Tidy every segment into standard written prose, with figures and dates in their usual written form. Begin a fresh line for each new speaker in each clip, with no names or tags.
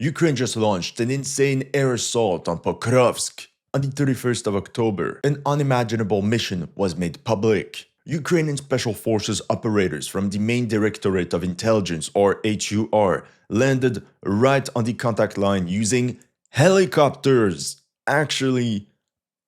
Ukraine just launched an insane air assault on Pokrovsk. On the 31st of October, an unimaginable mission was made public. Ukrainian Special Forces operators from the Main Directorate of Intelligence, or HUR, landed right on the contact line using helicopters. Actually,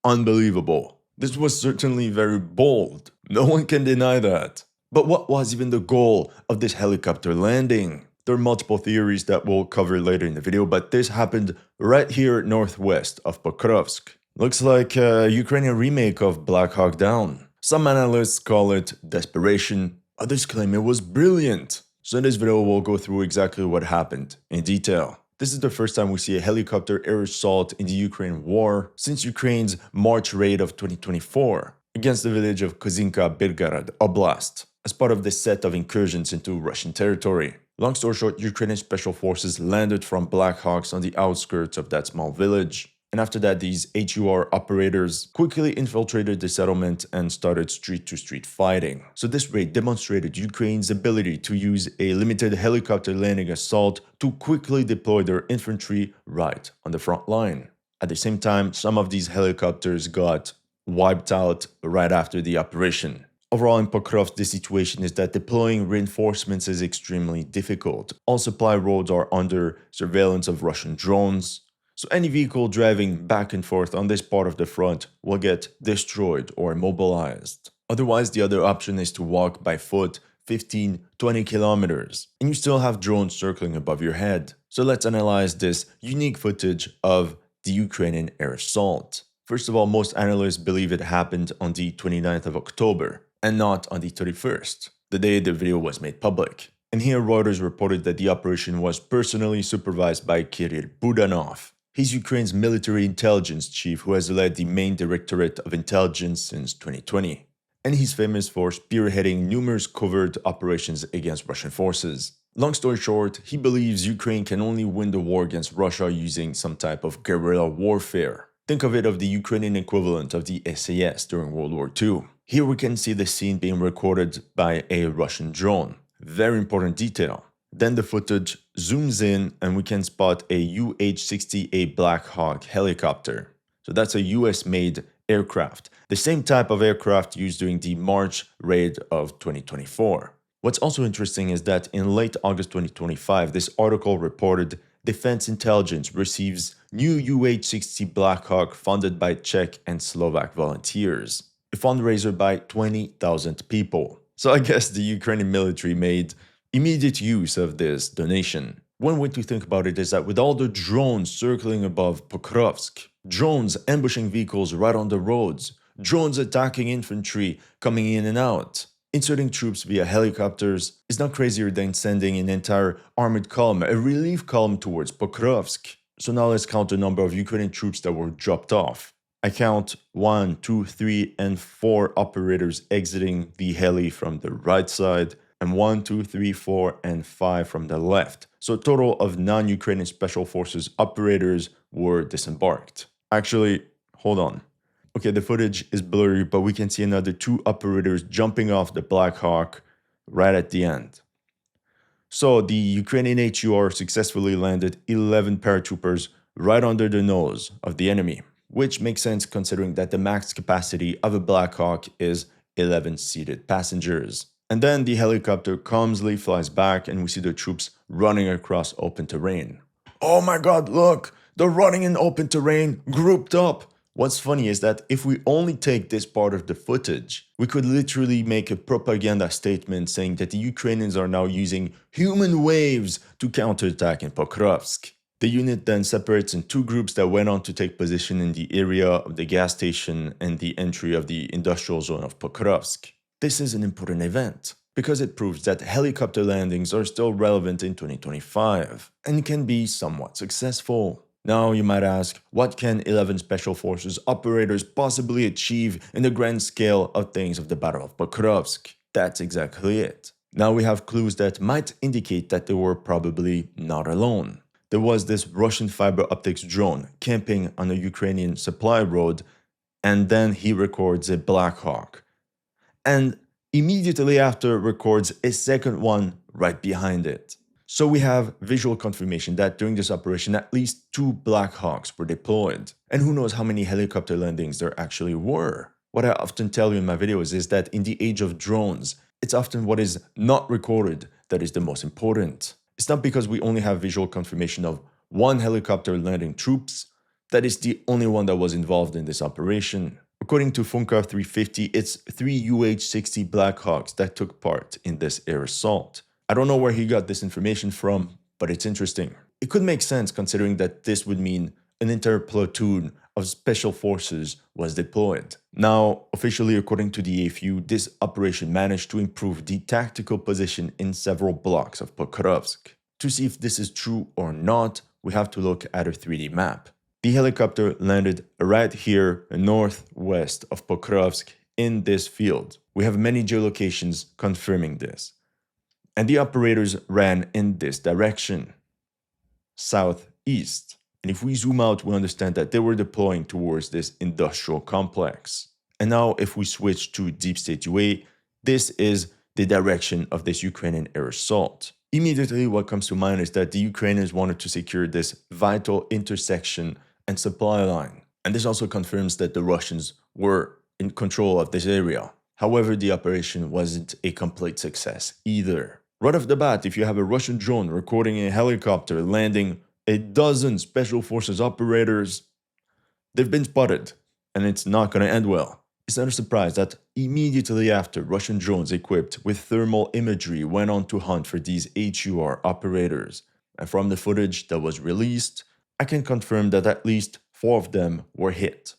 unbelievable. This was certainly very bold. No one can deny that. But what was even the goal of this helicopter landing? There are multiple theories that we'll cover later in the video, but this happened right here northwest of Pokrovsk. Looks like a Ukrainian remake of Black Hawk Down. Some analysts call it Desperation, others claim it was brilliant. So in this video we'll go through exactly what happened in detail. This is the first time we see a helicopter air assault in the Ukraine war since Ukraine's March raid of 2024 against the village of Kozinka-Belgorod Oblast as part of this set of incursions into Russian territory. Long story short, Ukrainian special forces landed from Black Hawks on the outskirts of that small village. And after that, these HUR operators quickly infiltrated the settlement and started street-to-street fighting. So this raid demonstrated Ukraine's ability to use a limited helicopter landing assault to quickly deploy their infantry right on the front line. At the same time, some of these helicopters got wiped out right after the operation. Overall, in Pokrovsk, the situation is that deploying reinforcements is extremely difficult. All supply roads are under surveillance of Russian drones. So any vehicle driving back and forth on this part of the front will get destroyed or immobilized. Otherwise, the other option is to walk by foot 15-20 kilometers, and you still have drones circling above your head. So let's analyze this unique footage of the Ukrainian air assault. First of all, most analysts believe it happened on the 29th of October and not on the 31st, the day the video was made public. And here Reuters reported that the operation was personally supervised by Kirill Budanov. He's Ukraine's military intelligence chief who has led the Main Directorate of Intelligence since 2020. And he's famous for spearheading numerous covert operations against Russian forces. Long story short, he believes Ukraine can only win the war against Russia using some type of guerrilla warfare. Think of it of the Ukrainian equivalent of the SAS during World War II. Here we can see the scene being recorded by a Russian drone. Very important detail. Then the footage zooms in and we can spot a UH-60A Black Hawk helicopter. So that's a US-made aircraft, the same type of aircraft used during the March raid of 2024. What's also interesting is that in late August 2025, this article reported Defense Intelligence receives new UH-60 Black Hawk funded by Czech and Slovak volunteers, a fundraiser by 20,000 people. So I guess the Ukrainian military made immediate use of this donation. One way to think about it is that with all the drones circling above Pokrovsk, drones ambushing vehicles right on the roads, drones attacking infantry coming in and out, inserting troops via helicopters is not crazier than sending an entire armored column, a relief column towards Pokrovsk. So now let's count the number of Ukrainian troops that were dropped off. I count 1, 2, 3, and 4 operators exiting the heli from the right side, and 1, 2, 3, 4, and 5 from the left. So a total of 9 Ukrainian Special Forces operators were disembarked. Actually, hold on. Okay, the footage is blurry, but we can see another 2 operators jumping off the Black Hawk right at the end. So the Ukrainian HUR successfully landed 11 paratroopers right under the nose of the enemy, which makes sense considering that the max capacity of a Black Hawk is 11 seated passengers. And then the helicopter clumsily flies back and we see the troops running across open terrain. Oh my god, look! They're running in open terrain, grouped up! What's funny is that if we only take this part of the footage, we could literally make a propaganda statement saying that the Ukrainians are now using human waves to counterattack in Pokrovsk. The unit then separates in 2 groups that went on to take position in the area of the gas station and the entry of the industrial zone of Pokrovsk. This is an important event because it proves that helicopter landings are still relevant in 2025 and can be somewhat successful. Now you might ask, what can 11 Special Forces operators possibly achieve in the grand scale of things of the Battle of Pokrovsk? That's exactly it. Now we have clues that might indicate that they were probably not alone. There was this Russian fiber optics drone camping on a Ukrainian supply road, and then he records a Black Hawk. And immediately after records a second one right behind it. So we have visual confirmation that during this operation at least 2 Black Hawks were deployed. And who knows how many helicopter landings there actually were. What I often tell you in my videos is that in the age of drones, it's often what is not recorded that is the most important. It's not because we only have visual confirmation of one helicopter landing troops that is the only one that was involved in this operation. According to Funkar 350, it's 3 UH-60 Black Hawks that took part in this air assault. I don't know where he got this information from, but it's interesting. It could make sense considering that this would mean an entire platoon of special forces was deployed. Now, officially according to the AFU, this operation managed to improve the tactical position in several blocks of Pokrovsk. To see if this is true or not, we have to look at a 3D map. The helicopter landed right here northwest of Pokrovsk in this field. We have many geolocations confirming this. And the operators ran in this direction, southeast. And if we zoom out, we understand that they were deploying towards this industrial complex. And now if we switch to Deep State UA, this is the direction of this Ukrainian air assault. Immediately what comes to mind is that the Ukrainians wanted to secure this vital intersection and supply line. And this also confirms that the Russians were in control of this area. However, the operation wasn't a complete success either. Right off the bat, if you have a Russian drone recording a helicopter landing a dozen special forces operators, they've been spotted, and it's not going to end well. It's not a surprise that immediately after, Russian drones equipped with thermal imagery went on to hunt for these HUR operators. And from the footage that was released, I can confirm that at least 4 of them were hit.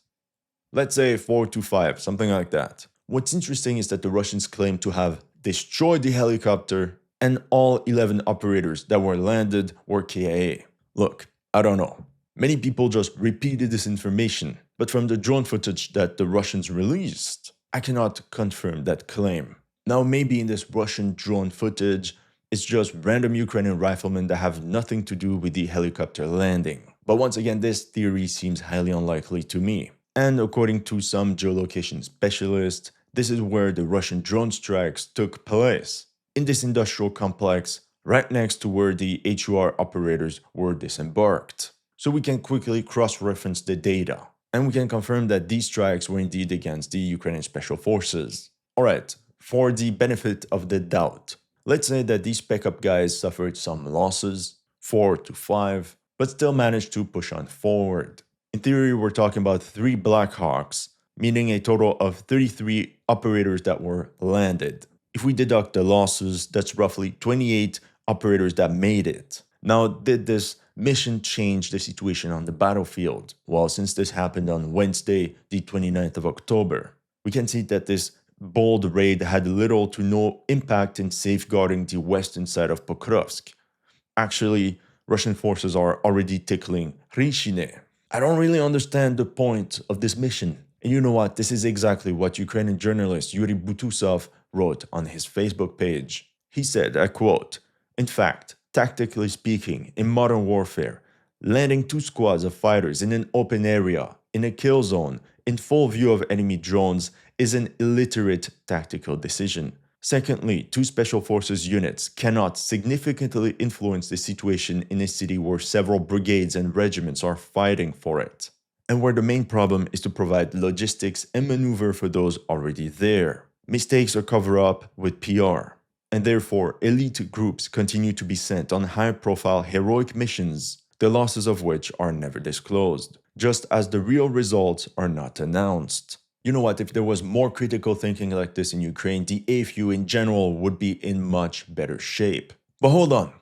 Let's say 4 to 5, something like that. What's interesting is that the Russians claim to have destroyed the helicopter and all 11 operators that were landed were KIA. Look, I don't know. Many people just repeated this information, but from the drone footage that the Russians released, I cannot confirm that claim. Now maybe in this Russian drone footage, it's just random Ukrainian riflemen that have nothing to do with the helicopter landing. But once again, this theory seems highly unlikely to me. And according to some geolocation specialists, this is where the Russian drone strikes took place, in this industrial complex, right next to where the HUR operators were disembarked. So we can quickly cross-reference the data, and we can confirm that these strikes were indeed against the Ukrainian special forces. Alright, for the benefit of the doubt, let's say that these spec-up guys suffered some losses, 4 to 5, but still managed to push on forward. In theory, we're talking about 3 Black Hawks, meaning a total of 33 operators that were landed. If we deduct the losses, that's roughly 28 operators that made it. Now, did this mission change the situation on the battlefield? Well, since this happened on Wednesday, the 29th of October, we can see that this bold raid had little to no impact in safeguarding the western side of Pokrovsk. Actually, Russian forces are already tickling Rishine. I don't really understand the point of this mission. And you know what? This is exactly what Ukrainian journalist Yuri Butusov wrote on his Facebook page. He said, I quote, "In fact, tactically speaking, in modern warfare, landing 2 squads of fighters in an open area, in a kill zone, in full view of enemy drones is an illiterate tactical decision. Secondly, 2 special forces units cannot significantly influence the situation in a city where several brigades and regiments are fighting for it, and where the main problem is to provide logistics and maneuver for those already there. Mistakes are covered up with PR, and therefore elite groups continue to be sent on high-profile heroic missions, the losses of which are never disclosed, just as the real results are not announced." You know what, if there was more critical thinking like this in Ukraine, the AFU in general would be in much better shape. But hold on,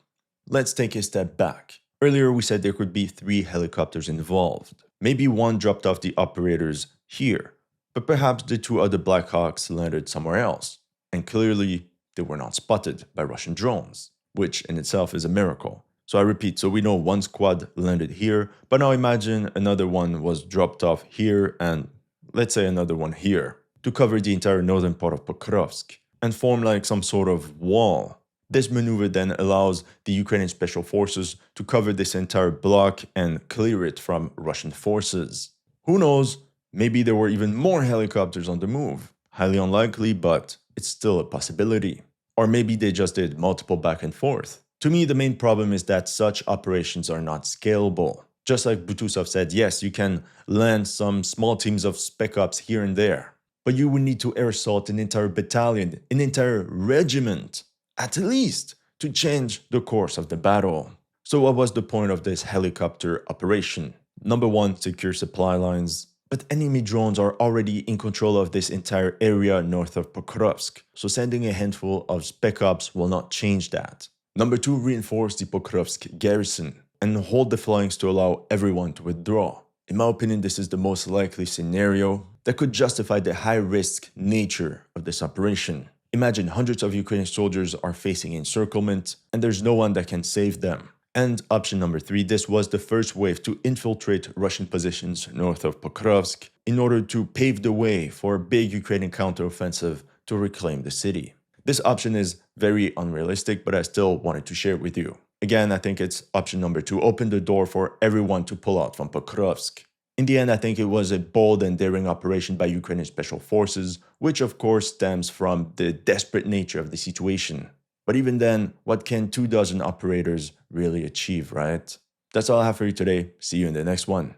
let's take a step back. Earlier we said there could be 3 helicopters involved. Maybe one dropped off the operators here, but perhaps the 2 other Black Hawks landed somewhere else. And clearly, they were not spotted by Russian drones, which in itself is a miracle. So I repeat, so we know 1 squad landed here, but now imagine another one was dropped off here and let's say another one here, to cover the entire northern part of Pokrovsk and form like some sort of wall. This maneuver then allows the Ukrainian special forces to cover this entire block and clear it from Russian forces. Who knows, maybe there were even more helicopters on the move. Highly unlikely, but it's still a possibility. Or maybe they just did multiple back and forth. To me, the main problem is that such operations are not scalable. Just like Butусov said, yes, you can land some small teams of spec ops here and there, but you would need to air assault an entire battalion, an entire regiment, at least, to change the course of the battle. So what was the point of this helicopter operation? Number one, secure supply lines. But enemy drones are already in control of this entire area north of Pokrovsk, so sending a handful of spec ops will not change that. Number two, reinforce the Pokrovsk garrison and hold the flanks to allow everyone to withdraw. In my opinion, this is the most likely scenario that could justify the high-risk nature of this operation. Imagine hundreds of Ukrainian soldiers are facing encirclement, and there's no one that can save them. And option number three, this was the first wave to infiltrate Russian positions north of Pokrovsk in order to pave the way for a big Ukrainian counteroffensive to reclaim the city. This option is very unrealistic, but I still wanted to share it with you. Again, I think it's option number two, open the door for everyone to pull out from Pokrovsk. In the end, I think it was a bold and daring operation by Ukrainian special forces, which of course stems from the desperate nature of the situation. But even then, what can 24 operators really achieve, right? That's all I have for you today. See you in the next one.